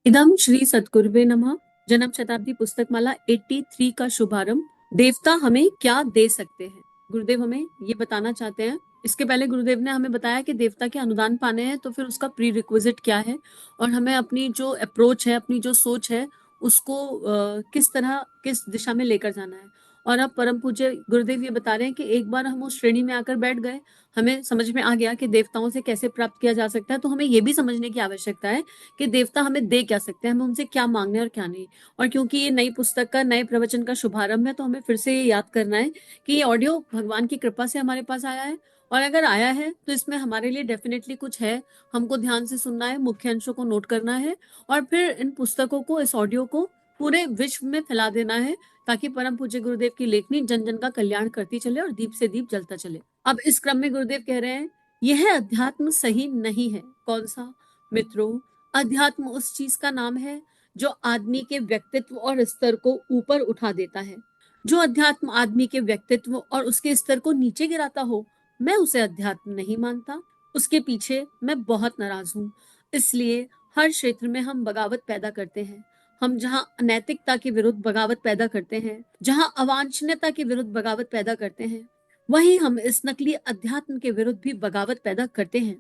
इदम श्री सद्गुरुवे नमः। जन्म शताब्दी पुस्तक माला 83 का शुभारंभ। देवता हमें क्या दे सकते हैं? गुरुदेव हमें ये बताना चाहते हैं। इसके पहले गुरुदेव ने हमें बताया कि देवता के अनुदान पाने हैं तो फिर उसका प्री रिक्विजिट क्या है और हमें अपनी जो अप्रोच है, अपनी जो सोच है, उसको किस तरह किस दिशा में लेकर जाना है। और अब परम पूज्य गुरुदेव ये बता रहे हैं कि एक बार हम उस श्रेणी में आकर बैठ गए, हमें समझ में आ गया कि देवताओं से कैसे प्राप्त किया जा सकता है, तो हमें ये भी समझने की आवश्यकता है कि देवता हमें दे क्या सकते हैं, हमें उनसे क्या मांगना है और क्या नहीं। और क्योंकि ये नई पुस्तक का, नए प्रवचन का शुभारंभ है, तो हमें फिर से ये याद करना है कि ये ऑडियो भगवान की कृपा से हमारे पास आया है। और अगर आया है तो इसमें हमारे लिए डेफिनेटली कुछ है, हमको ध्यान से सुनना है, मुख्य अंशों को नोट करना है और फिर इन पुस्तकों को, इस ऑडियो को पूरे विश्व में फैला देना है, ताकि परम पूज्य गुरुदेव की लेखनी जन जन का कल्याण करती चले और दीप से दीप जलता चले। अब इस क्रम में गुरुदेव कह रहे हैं, यह अध्यात्म सही नहीं है। कौन सा? मित्रों, अध्यात्म उस चीज का नाम है जो आदमी के व्यक्तित्व और स्तर को ऊपर उठा देता है। जो अध्यात्म आदमी के व्यक्तित्व और उसके स्तर को नीचे गिराता हो, मैं उसे अध्यात्म नहीं मानता। उसके पीछे मैं बहुत नाराज हूँ। इसलिए हर क्षेत्र में हम बगावत पैदा करते हैं। हम जहाँ अनैतिकता के विरुद्ध बगावत पैदा करते हैं, जहाँ अवांछनीयता के विरुद्ध बगावत पैदा करते हैं, वहीं हम इस नकली अध्यात्म के विरुद्ध भी बगावत पैदा करते हैं।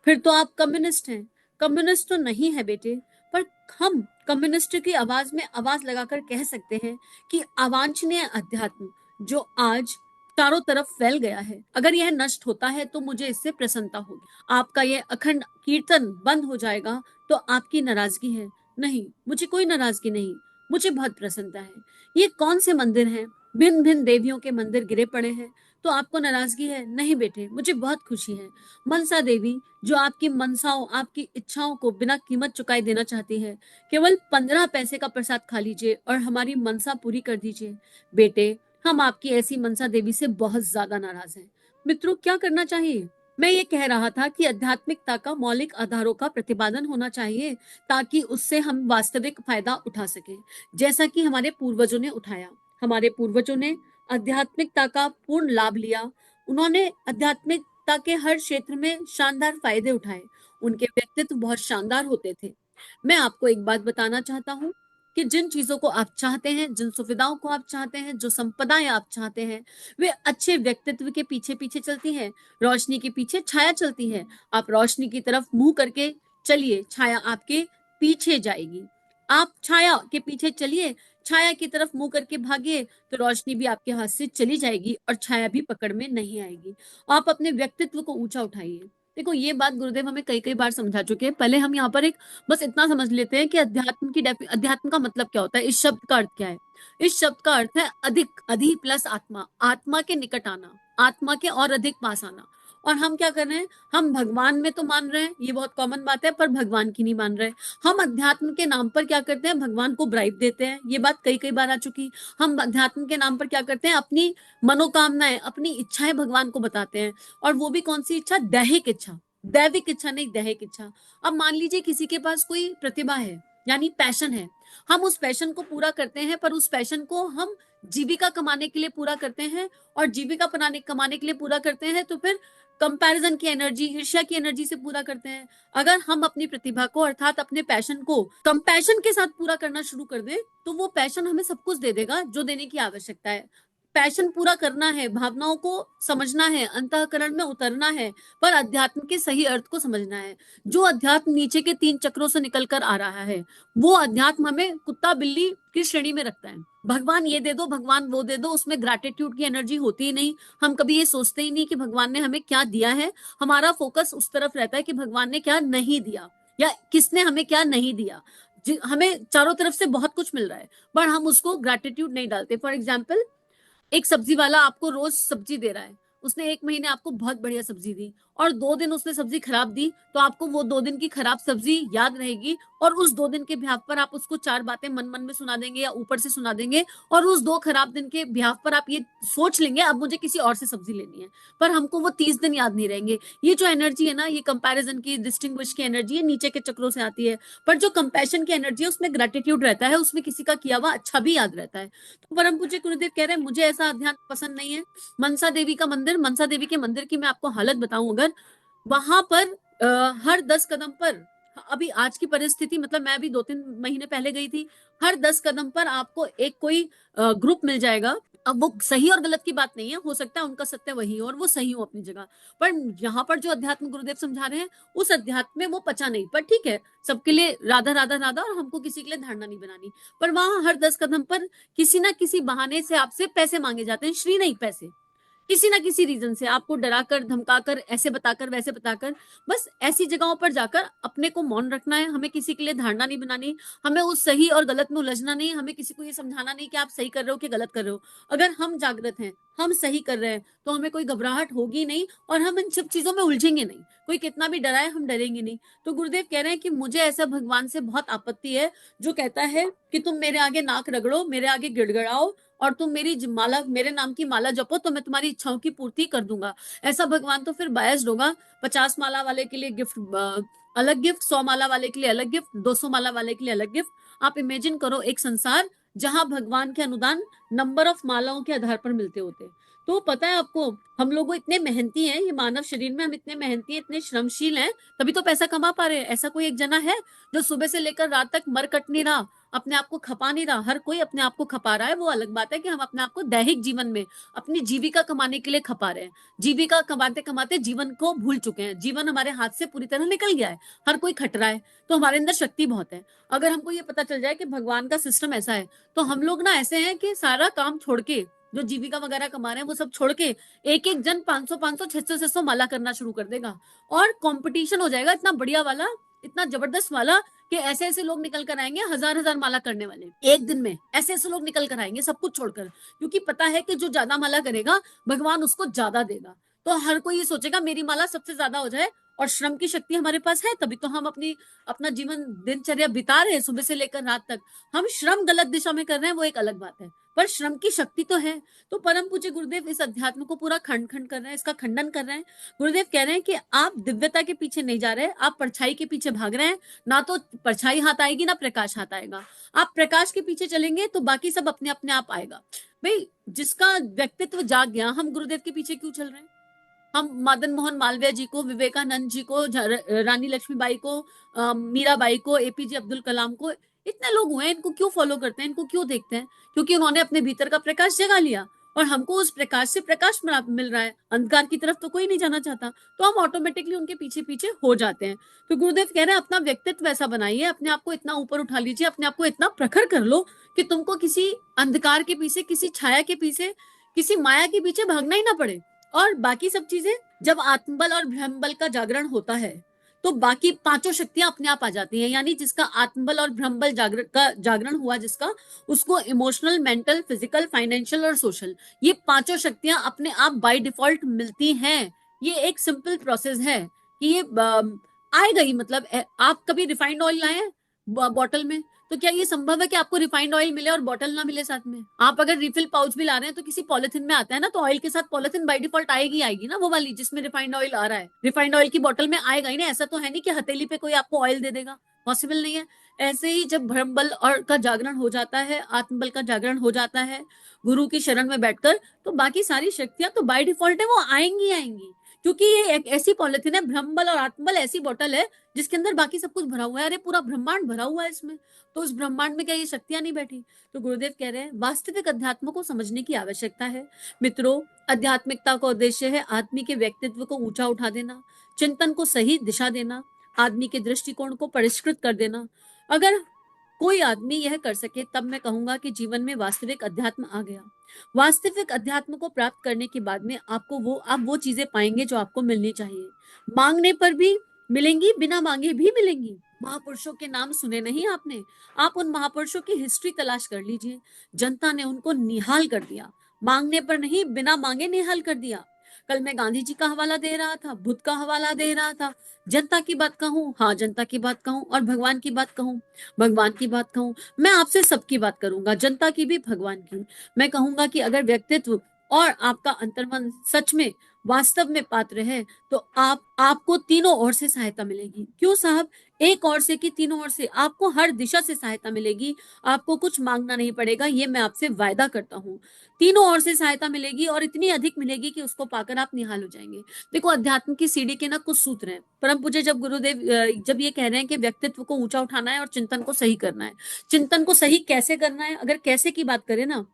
फिर तो आप कम्युनिस्ट हैं। कम्युनिस्ट तो नहीं है बेटे, पर हम कम्युनिस्ट की आवाज में आवाज लगाकर कह सकते हैं कि अवांछनीय अध्यात्म जो आज चारों तरफ फैल गया है, अगर यह नष्ट होता है तो मुझे इससे प्रसन्नता होगी। आपका यह अखंड कीर्तन बंद हो जाएगा तो आपकी नाराजगी है? नहीं, मुझे कोई नाराजगी नहीं, मुझे बहुत प्रसन्नता है। ये कौन से मंदिर हैं? भिन्न भिन्न देवियों के मंदिर गिरे पड़े हैं, तो आपको नाराजगी है? नहीं बेटे, मुझे बहुत खुशी है। मनसा देवी जो आपकी मनसाओं, आपकी इच्छाओं को बिना कीमत चुकाए देना चाहती है, केवल 15 पैसे का प्रसाद खा लीजिए और हमारी मनसा पूरी कर दीजिए। बेटे, हम आपकी ऐसी मनसा देवी से बहुत ज्यादा नाराज हैं। मित्रों, क्या करना चाहिए? मैं ये कह रहा था कि आध्यात्मिकता का मौलिक आधारों का प्रतिपादन होना चाहिए, ताकि उससे हम वास्तविक फायदा उठा सके, जैसा कि हमारे पूर्वजों ने उठाया। हमारे पूर्वजों ने आध्यात्मिकता का पूर्ण लाभ लिया। उन्होंने आध्यात्मिकता के हर क्षेत्र में शानदार फायदे उठाए। उनके व्यक्तित्व बहुत शानदार होते थे। मैं आपको एक बात बताना चाहता हूँ कि जिन चीजों को आप चाहते हैं, जिन सुविधाओं को आप चाहते हैं, जो संपदाएं आप चाहते हैं, वे अच्छे व्यक्तित्व के पीछे पीछे चलती हैं। रोशनी के पीछे छाया चलती है। आप रोशनी की तरफ मुंह करके चलिए, छाया आपके पीछे जाएगी। आप छाया के पीछे चलिए, छाया की तरफ मुंह करके भागिए, तो रोशनी भी आपके हाथ से चली जाएगी और छाया भी पकड़ में नहीं आएगी। आप अपने व्यक्तित्व को ऊंचा उठाइए। देखो, ये बात गुरुदेव हमें कई कई बार समझा चुके हैं। पहले हम यहाँ पर एक बस इतना समझ लेते हैं कि अध्यात्म का मतलब क्या होता है, इस शब्द का अर्थ क्या है। इस शब्द का अर्थ है अधिक, अधि प्लस आत्मा, आत्मा के निकट आना, आत्मा के और अधिक पास आना। और हम क्या कर रहे हैं? हम भगवान में तो मान रहे हैं, ये बहुत कॉमन बात है, पर भगवान की नहीं मान रहे। हम अध्यात्म के नाम पर क्या करते हैं? भगवान को ब्राइब देते हैं। ये बात कई कई बार आ चुकी। हम अध्यात्म के नाम पर क्या करते हैं? अपनी मनोकामनाएं, अपनी इच्छाएं भगवान को बताते हैं। और वो भी कौन सी इच्छा? दैहिक इच्छा, दैविक इच्छा नहीं, दैहिक इच्छा। अब मान लीजिए किसी के पास कोई प्रतिभा है, यानी पैशन है। हम उस पैशन को पूरा करते हैं, पर उस पैशन को हम जीविका कमाने के लिए पूरा करते हैं। और जीविका कमाने के लिए पूरा करते हैं तो फिर कंपैरिजन की एनर्जी, ईर्ष्या की एनर्जी से पूरा करते हैं। अगर हम अपनी प्रतिभा को, अर्थात अपने पैशन को कंपैशन के साथ पूरा करना शुरू कर दें, तो वो पैशन हमें सब कुछ दे देगा जो देने की आवश्यकता है। पैशन पूरा करना है, भावनाओं को समझना है, अंतःकरण में उतरना है, पर अध्यात्म के सही अर्थ को समझना है। जो अध्यात्म नीचे के 3 चक्रों से निकल कर आ रहा है, वो अध्यात्म हमें कुत्ता बिल्ली की श्रेणी में रखता है। भगवान ये दे दो, भगवान वो दे दो, उसमें ग्रैटिट्यूड की एनर्जी होती ही नहीं। हम कभी ये सोचते ही नहीं कि भगवान ने हमें क्या दिया है। हमारा फोकस उस तरफ रहता है कि भगवान ने क्या नहीं दिया, या किसने हमें क्या नहीं दिया। हमें चारों तरफ से बहुत कुछ मिल रहा है, पर हम उसको ग्रैटिट्यूड नहीं डालते। फॉर एग्जाम्पल, एक सब्जी वाला आपको रोज सब्जी दे रहा है। उसने 1 महीने आपको बहुत बढ़िया सब्जी दी, और 2 दिन उसने सब्जी खराब दी, तो आपको वो 2 दिन की खराब सब्जी याद रहेगी, और उस 2 दिन के ब्याह पर आप उसको 4 बातें मन मन में सुना देंगे या ऊपर से सुना देंगे। और उस 2 खराब दिन के ब्याह पर आप ये सोच लेंगे अब मुझे किसी और से सब्जी लेनी है, पर हमको वो 30 दिन याद नहीं रहेंगे। ये जो एनर्जी है ना, ये कंपैरिजन की, डिस्टिंग्विश की एनर्जी है, नीचे के चक्रों से आती है। पर जो कंपैशन की एनर्जी है, उसमें ग्रेटिट्यूड रहता है, उसमें किसी का किया हुआ अच्छा भी याद रहता है। तो परम पूज्य गुरुदेव कह रहे हैं, मुझे ऐसा अध्यात्म पसंद नहीं है। मनसा देवी का मंदिर, मनसा देवी के मंदिर की मैं आपको हालत बताऊं, अगर वहां पर हर 10 कदम पर अभी आज की परिस्थिति, मतलब मैं अभी 2-3 महीने पहले गई थी, हर 10 कदम पर आपको एक कोई ग्रुप मिल जाएगा। अब वो सही और गलत की बात नहीं है, हो सकता है उनका सत्य वही हो और वो सही हो अपनी जगह। पर यहाँ पर जो अध्यात्म गुरुदेव समझा रहे हैं, उस अध्यात्म में वो पचा नहीं। पर ठीक है, सबके लिए राधा राधा राधा, और हमको किसी के लिए धारणा नहीं बनानी। पर वहां हर 10 कदम पर किसी ना किसी बहाने से आपसे पैसे मांगे जाते हैं, श्री नहीं, पैसे। किसी ना किसी रीजन से आपको डराकर, धमकाकर, ऐसे बताकर, वैसे बताकर, बस ऐसी जगहों पर जाकर अपने को मौन रखना है। हमें किसी के लिए धारणा नहीं बनानी, हमें उस सही और गलत में उलझना नहीं, हमें किसी को ये समझाना नहीं कि आप सही कर रहे हो कि गलत कर रहे हो। अगर हम जागृत हैं, हम सही कर रहे हैं, तो हमें कोई घबराहट होगी नहीं और हम इन सब चीजों में उलझेंगे नहीं। कोई कितना भी डराए, हम डरेंगे नहीं। तो गुरुदेव कह रहे हैं कि मुझे ऐसा भगवान से बहुत आपत्ति है जो कहता है कि तुम मेरे आगे नाक रगड़ो, मेरे आगे गिड़गिड़ाओ, और तुम मेरी माला, मेरे नाम की माला जपो, तो मैं तुम्हारी इच्छाओं की पूर्ति कर दूंगा। ऐसा भगवान तो फिर बायस्ड होगा। 50 माला वाले के लिए गिफ्ट, अलग गिफ्ट, 100 माला वाले के लिए अलग गिफ्ट, 200 माला वाले के लिए अलग गिफ्ट। आप इमेजिन करो एक संसार जहां भगवान के अनुदान नंबर ऑफ मालाओं के आधार पर मिलते होते। तो पता है आपको, हम लोग इतने मेहनती हैं, ये मानव शरीर में हम इतने मेहनती हैं, इतने श्रमशील हैं, तभी तो पैसा कमा पा रहे हैं। ऐसा कोई एक जना है जो सुबह से लेकर रात तक मर कट नहीं रहा, अपने आप को खपा नहीं रहा? हर कोई अपने आप को खपा रहा है। वो अलग बात है कि हम अपने आप को दैहिक जीवन में अपनी जीविका कमाने के लिए खपा रहे हैं। जीविका कमाते कमाते जीवन को भूल चुके हैं, जीवन हमारे हाथ से पूरी तरह निकल गया है। हर कोई खट रहा है। तो हमारे अंदर शक्ति बहुत है। अगर हमको ये पता चल जाए कि भगवान का सिस्टम ऐसा है, तो हम लोग ना ऐसे हैं कि सारा काम छोड़ के, जो जीविका वगैरह कमा रहे हैं वो सब छोड़ के, एक एक जन 500-500, 600-600 माला करना शुरू कर देगा। और कंपटीशन हो जाएगा इतना बढ़िया वाला, इतना जबरदस्त वाला, कि ऐसे ऐसे लोग निकल कर आएंगे, हजार हजार माला करने वाले एक दिन में। ऐसे ऐसे लोग निकल कर आएंगे सब कुछ छोड़कर, क्योंकि पता है कि जो ज्यादा माला करेगा भगवान उसको ज्यादा देगा। तो हर कोई ये सोचेगा मेरी माला सबसे ज्यादा हो जाए। और श्रम की शक्ति हमारे पास है, तभी तो हम अपना जीवन दिनचर्या बिता रहे हैं सुबह से लेकर रात तक। हम श्रम गलत दिशा में कर रहे हैं वो एक अलग बात है, पर श्रम की शक्ति तो है। तो परम पूज्य गुरुदेव इस अध्यात्म को पूरा खंड खंड कर रहे हैं, इसका खंडन कर रहे हैं। गुरुदेव कह रहे हैं कि आप दिव्यता के पीछे नहीं जा रहे, आप परछाई के पीछे भाग रहे हैं। ना तो परछाई हाथ आएगी, ना प्रकाश हाथ आएगा। आप प्रकाश के पीछे चलेंगे तो बाकी सब अपने अपने आप आएगा। भाई, जिसका व्यक्तित्व जाग गया, हम गुरुदेव के पीछे क्यों चल रहे हैं? हम मदन मोहन मालवीय जी को, विवेकानंद जी को, रानी लक्ष्मीबाई को, मीराबाई को, एपीजे अब्दुल कलाम को, इतने लोग हुए, इनको क्यों फॉलो करते हैं, इनको क्यों देखते हैं? क्योंकि उन्होंने अपने भीतर का प्रकाश जगा लिया। और हमको उस प्रकाश से प्रकाश मिल रहा है, अंधकार की तरफ तो कोई नहीं जाना चाहता। तो हम ऑटोमेटिकली उनके पीछे पीछे हो जाते हैं। तो गुरुदेव कह रहे हैं अपना व्यक्तित्व ऐसा बनाइए, अपने आप को इतना ऊपर उठा लीजिए, अपने आप को इतना प्रखर कर लो कि तुमको किसी अंधकार के पीछे, किसी छाया के पीछे, किसी माया के पीछे भागना ही ना पड़े। और बाकी सब चीजें, जब आत्मबल और ब्रह्मबल का जागरण होता है, तो बाकी पांचों शक्तियां अपने आप आ जाती हैं। यानी जिसका आत्मबल और ब्रह्मबल जागरण हुआ, जिसका, उसको इमोशनल, मेंटल, फिजिकल, फाइनेंशियल और सोशल, ये पांचों शक्तियां अपने आप बाय डिफॉल्ट मिलती हैं। ये एक सिंपल प्रोसेस है कि ये आएगा ही। मतलब आप कभी रिफाइंड ऑयल लाए बॉटल में, तो क्या ये संभव है कि आपको रिफाइंड ऑयल मिले और बॉटल ना मिले साथ में? आप अगर रिफिल पाउच भी ला रहे हैं तो किसी पॉलिथिन में आता है ना, तो ऑयल के साथ पॉलिथिन बाय डिफॉल्ट आएगी आएगी ना, वो वाली जिसमें रिफाइंड ऑयल आ रहा है। रिफाइंड ऑयल की बॉटल में आएगा ही ना। ऐसा तो है नहीं कि हथेली पे कोई आपको ऑयल दे देगा, पॉसिबल नहीं है। ऐसे ही जब ब्रह्म बल और का जागरण हो जाता है, आत्मबल का जागरण हो जाता है गुरु की शरण में बैठकर, तो बाकी सारी शक्तियां तो बाय डिफॉल्ट है, वो आएंगी आएंगी। क्योंकि ये एक ऐसी पॉलिथिन है, ब्रह्म बल और आत्मबल ऐसी बॉटल है जिसके अंदर बाकी सब कुछ भरा हुआ है। अरे पूरा ब्रह्मांड भरा हुआ है इसमें, तो उस ब्रह्मांड में क्या ये शक्तियां नहीं बैठी? तो गुरुदेव कह रहे हैं वास्तविक अध्यात्म को समझने की आवश्यकता है। मित्रों, आध्यात्मिकता का उद्देश्य है आदमी के व्यक्तित्व को ऊंचा उठा देना, चिंतन को सही दिशा देना, आदमी के दृष्टिकोण को परिष्कृत कर देना। अगर कोई आदमी यह कर सके, तब मैं कहूंगा कि जीवन में वास्तविक अध्यात्म आ गया। वास्तविक अध्यात्म को प्राप्त करने के बाद में आप वो चीजें पाएंगे जो आपको मिलनी चाहिए। मांगने पर भी मिलेंगी, बिना मांगे भी मिलेंगी। महापुरुषों के नाम सुने नहीं आपने? आप उन महापुरुषों की हिस्ट्री तलाश कर लीजिए। जनता ने उनको निहाल कर दिया, मांगने पर नहीं, बिना मांगे निहाल कर दिया। कल मैं गांधी जी का हवाला दे रहा था, बुद्ध का हवाला दे रहा था। जनता की बात कहूं, हाँ जनता की बात कहूं, और भगवान की बात कहूं, भगवान की बात कहूं, मैं आपसे सबकी बात करूंगा, जनता की भी, भगवान की। मैं कहूंगा कि अगर व्यक्तित्व और आपका अंतर्मन सच में वास्तव में पात्र है, तो आपको तीनों ओर से सहायता मिलेगी। क्यों साहब? एक ओर से कि तीनों ओर से? आपको हर दिशा से सहायता मिलेगी, आपको कुछ मांगना नहीं पड़ेगा, ये मैं आपसे वायदा करता हूँ। तीनों ओर से सहायता मिलेगी और इतनी अधिक मिलेगी कि उसको पाकर आप निहाल हो जाएंगे। देखो, अध्यात्म की सीढ़ी के ना कुछ सूत्र हैं। परम पूज्य जब गुरुदेव जब ये कह रहे हैं कि व्यक्तित्व को ऊंचा उठाना है और चिंतन को सही करना है, चिंतन को सही कैसे करना है, अगर कैसे की बात करें ना,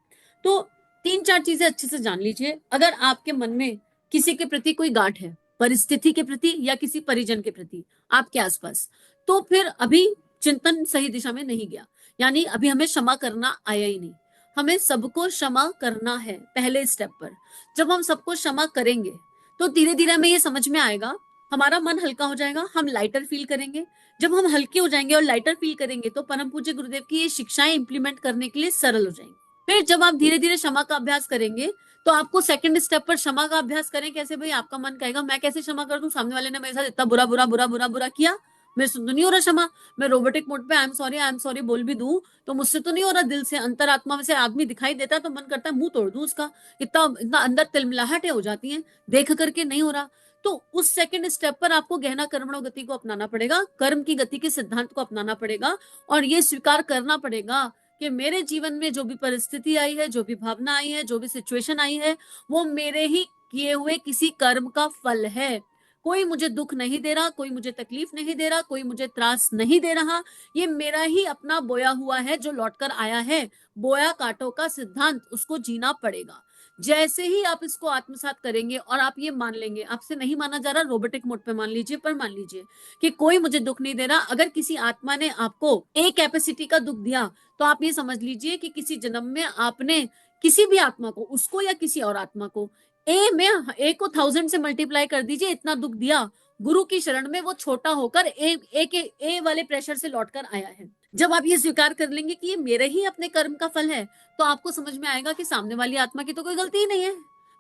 तो तीन चार चीजें अच्छे से जान लीजिए। अगर आपके मन में किसी के प्रति कोई गांठ है, परिस्थिति के प्रति या किसी परिजन के प्रति आपके आसपास, तो फिर अभी चिंतन सही दिशा में नहीं गया, यानी अभी हमें क्षमा करना आया ही नहीं। हमें सबको क्षमा करना है पहले स्टेप पर। जब हम सबको क्षमा करेंगे तो धीरे धीरे हमें ये समझ में आएगा, हमारा मन हल्का हो जाएगा, हम लाइटर फील करेंगे। जब हम हल्के हो जाएंगे और लाइटर फील करेंगे तो परम पूज्य गुरुदेव की ये शिक्षाएं इंप्लीमेंट करने के लिए सरल हो जाएंगी। फिर जब आप धीरे धीरे क्षमा का अभ्यास करेंगे तो आपको सेकंड स्टेप पर क्षमा का अभ्यास करें कैसे? भाई आपका मन कहेगा मैं कैसे क्षमा कर दूं, सामने वाले ने मेरे साथ इतना बुरा बुरा बुरा बुरा बुरा किया, मेरे से तो नहीं हो रहा क्षमा। मैं रोबोटिक मोड पे आई एम सॉरी बोल भी दूं तो मुझसे तो नहीं हो रहा, दिल से अंतरात्मा में से आदमी दिखाई देता है तो मन करता है मुंह तोड़ दूं उसका, इतना इतना अंदर तिलमिलाहटें हो जाती हैं देख करके नहीं हो रहा। तो उस सेकंड स्टेप पर आपको गहना कर्मणो गति को अपनाना पड़ेगा, कर्म की गति के सिद्धांत को अपनाना पड़ेगा और ये स्वीकार करना पड़ेगा कि मेरे जीवन में जो भी परिस्थिति आई है, जो भी भावना आई है, जो भी सिचुएशन आई है, वो मेरे ही किए हुए किसी कर्म का फल है। कोई मुझे दुख नहीं दे रहा, कोई मुझे तकलीफ नहीं दे रहा, कोई मुझे त्रास नहीं दे रहा, ये मेरा ही अपना बोया हुआ है जो लौटकर आया है। बोया काटो का सिद्धांत, उसको जीना पड़ेगा। जैसे ही आप इसको आत्मसात करेंगे और आप ये मान लेंगे, आपसे नहीं माना जा रहा, रोबोटिक मोड पे मान लीजिए, पर मान लीजिए कि कोई मुझे दुख नहीं दे रहा। अगर किसी आत्मा ने आपको ए कैपेसिटी का दुख दिया तो आप ये समझ लीजिए कि किसी जन्म में आपने किसी भी आत्मा को, उसको या किसी और आत्मा को, ए को 1000 से मल्टीप्लाई कर दीजिए, इतना दुख दिया। गुरु की शरण में वो छोटा होकर ए वाले प्रेशर से लौटकर आया है। जब आप ये स्वीकार कर लेंगे कि ये मेरे ही अपने कर्म का फल है, तो आपको समझ में आएगा कि सामने वाली आत्मा की तो कोई गलती ही नहीं है।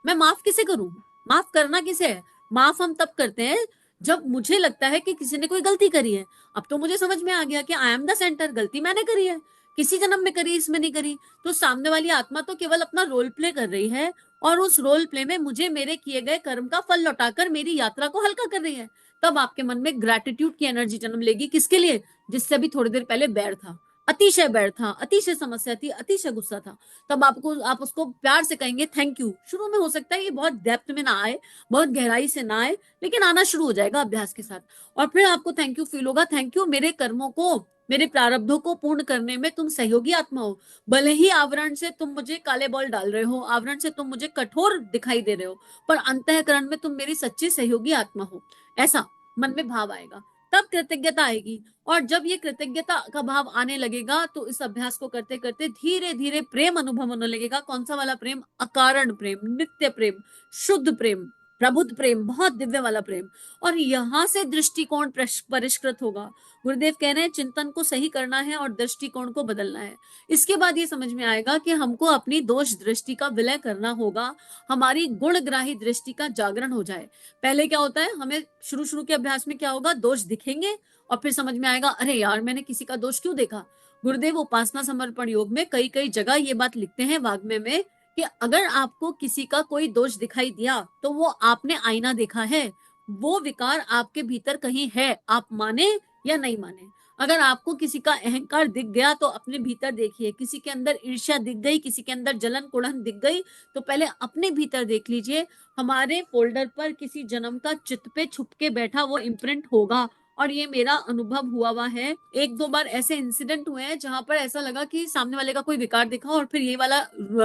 मैं माफ किसे करूं? माफ करना किसे है? माफ हम तब करते हैं जब मुझे लगता है कि किसी ने कोई गलती करी है। अब तो मुझे समझ में आ गया कि आई एम द सेंटर, गलती मैंने करी है, किसी जन्म में करी, इसमें नहीं करी। तो सामने वाली आत्मा तो केवल अपना रोल प्ले कर रही है और उस रोल प्ले में मुझे मेरे किए गए कर्म का फल लौटाकर मेरी यात्रा को हल्का कर रही है। तब आपके मन में ग्रेटिट्यूड की एनर्जी जन्म लेगी। किसके लिए? जिससे अभी थोड़ी देर पहले बैर था, अतिशय बैर था, अतिशय समस्या थी, अतिशय गुस्सा था। तब आप उसको प्यार से कहेंगे थैंक यू। शुरू में हो सकता है ये बहुत डेप्थ में ना आए, बहुत गहराई से ना आए, लेकिन आना शुरू हो जाएगा अभ्यास के साथ। और फिर आपको थैंक यू फील होगा, थैंक यू, मेरे कर्मों को, मेरे प्रारब्धों को पूर्ण करने में तुम सहयोगी आत्मा हो। भले ही आवरण से तुम मुझे काले बॉल डाल रहे हो, आवरण से तुम मुझे कठोर दिखाई दे रहे हो, पर अंतःकरण में तुम मेरी सच्ची सहयोगी आत्मा हो। ऐसा मन में भाव आएगा, तब कृतज्ञता आएगी। और जब ये कृतज्ञता का भाव आने लगेगा तो इस अभ्यास को करते करते धीरे धीरे प्रेम अनुभव होने लगेगा। कौन सा वाला प्रेम? अकारण प्रेम, नित्य प्रेम, शुद्ध प्रेम, प्रबुद्ध प्रेम, बहुत दिव्य वाला प्रेम। और यहां से दृष्टिकोण परिष्कृत होगा। गुरुदेव कह रहे हैं चिंतन को सही करना है और दृष्टिकोण को बदलना है। इसके बाद ये समझ में आएगा कि हमको अपनी दोष दृष्टि का विलय करना होगा, हमारी गुणग्राही दृष्टि का जागरण हो जाए। पहले क्या होता है, हमें शुरू शुरू के अभ्यास में क्या होगा, दोष दिखेंगे और फिर समझ में आएगा अरे यार मैंने किसी का दोष क्यों देखा। गुरुदेव उपासना समर्पण योग में कई कई जगह ये बात लिखते हैं वाग्मय में कि अगर आपको किसी का कोई दोष दिखाई दिया तो वो आपने आईना देखा है, वो विकार आपके भीतर कहीं है, आप माने या नहीं माने। अगर आपको किसी का अहंकार दिख गया तो अपने भीतर देखिए, किसी के अंदर ईर्ष्या दिख गई, किसी के अंदर जलन कुड़न दिख गई, तो पहले अपने भीतर देख लीजिए। हमारे फोल्डर पर किसी जन्म का चित्त पे छुप के बैठा वो इम्प्रिंट होगा। और ये मेरा अनुभव हुआ है। एक दो बार ऐसे इंसिडेंट हुए हैं जहां पर ऐसा लगा कि सामने वाले का कोई विकार दिखा और फिर ये वाला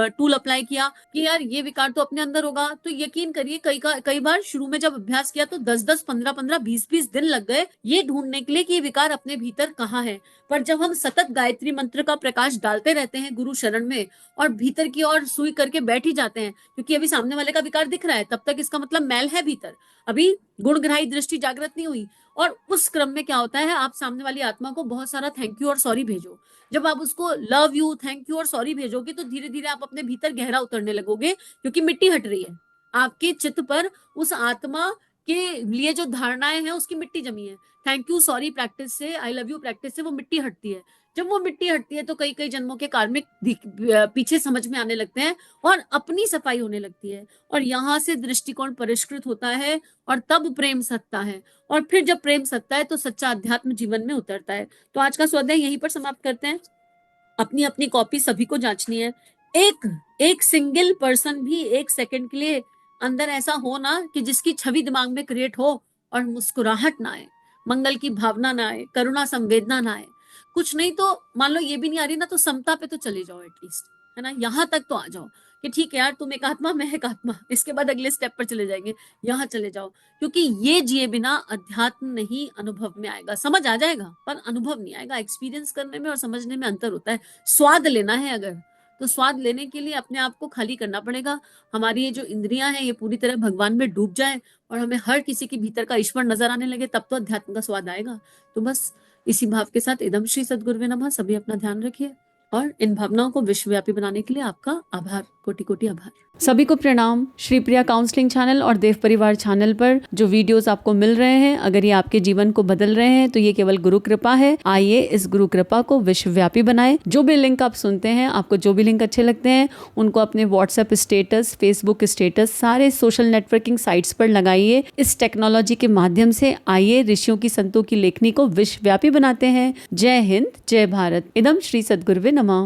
टूल अप्लाई किया कि यार ये विकार तो अपने अंदर होगा। तो यकीन करिए कई बार शुरू में जब अभ्यास किया तो 10-10, 15-15, 20-20 दिन लग गए ये ढूंढने के लिए कि ये विकार अपने भीतर कहाँ है। पर जब हम सतत गायत्री मंत्र का प्रकाश डालते रहते हैं गुरु शरण में और भीतर की ओर सुई करके बैठ ही जाते हैं, क्योंकि अभी सामने वाले का विकार दिख रहा है तब तक इसका मतलब मैल है भीतर, अभी गुणग्राही दृष्टि जागृत नहीं हुई। और उस क्रम में क्या होता है, आप सामने वाली आत्मा को बहुत सारा थैंक यू और सॉरी भेजो। जब आप उसको लव यू, थैंक यू और सॉरी भेजोगे तो धीरे धीरे आप अपने भीतर गहरा उतरने लगोगे, क्योंकि मिट्टी हट रही है आपके चित्त पर। उस आत्मा के लिए जो धारणाएं हैं उसकी मिट्टी जमी है। थैंक यू सॉरी प्रैक्टिस से, आई लव यू प्रैक्टिस से वो मिट्टी हटती है। जब वो मिट्टी हटती है तो कई कई जन्मों के कार्मिक पीछे समझ में आने लगते हैं और अपनी सफाई होने लगती है, और यहाँ से दृष्टिकोण परिष्कृत होता है और तब प्रेम सत्ता है, और फिर जब प्रेम सत्ता है तो सच्चा अध्यात्म जीवन में उतरता है। तो आज का स्वाध्याय यहीं पर समाप्त करते हैं। अपनी अपनी कॉपी सभी को जांचनी है। एक एक सिंगल पर्सन भी एक सेकंड के लिए अंदर ऐसा हो ना कि जिसकी छवि दिमाग में क्रिएट हो और मुस्कुराहट ना आए, मंगल की भावना ना आए, करुणा संवेदना ना आए, कुछ नहीं तो मान लो ये भी नहीं आ रही ना, तो समता पे तो चले जाओ एटलीस्ट, है ना, यहाँ तक तो आ जाओ कि ठीक है यार, तुम एक आत्मा मैं एक आत्मा, इसके बाद अगले स्टेप पर चले जाएंगे, यहाँ चले जाओ। क्योंकि ये जिए बिना अध्यात्म नहीं अनुभव में आएगा। समझ आ जाएगा पर अनुभव नहीं आएगा। एक्सपीरियंस करने में और समझने में अंतर होता है। स्वाद लेना है अगर, तो स्वाद लेने के लिए अपने आप को खाली करना पड़ेगा। हमारी ये जो इंद्रियां हैं ये पूरी तरह भगवान में डूब जाए और हमें हर किसी के भीतर का ईश्वर नजर आने लगे, तब तो अध्यात्म का स्वाद आएगा। तो बस इसी भाव के साथ इदम श्री सद्गुरुवे नमः। सभी अपना ध्यान रखिए और इन भावनाओं को विश्वव्यापी बनाने के लिए आपका आभार, कोटि कोटि आभार। सभी को प्रणाम। श्री प्रिया काउंसलिंग चैनल और देव परिवार चैनल पर जो वीडियोस आपको मिल रहे हैं, अगर ये आपके जीवन को बदल रहे हैं तो ये केवल गुरु कृपा है। आइए इस गुरु कृपा को विश्वव्यापी बनाएं। जो भी लिंक आप सुनते हैं, आपको जो भी लिंक अच्छे लगते हैं, उनको अपने व्हाट्सएप स्टेटस, फेसबुक स्टेटस, सारे सोशल नेटवर्किंग साइट्स पर लगाइए। इस टेक्नोलॉजी के माध्यम से आइए ऋषियों की, संतों की लेखनी को विश्वव्यापी बनाते हैं। जय हिंद, जय भारत। इदम श्री सद्गुरुवे नमः।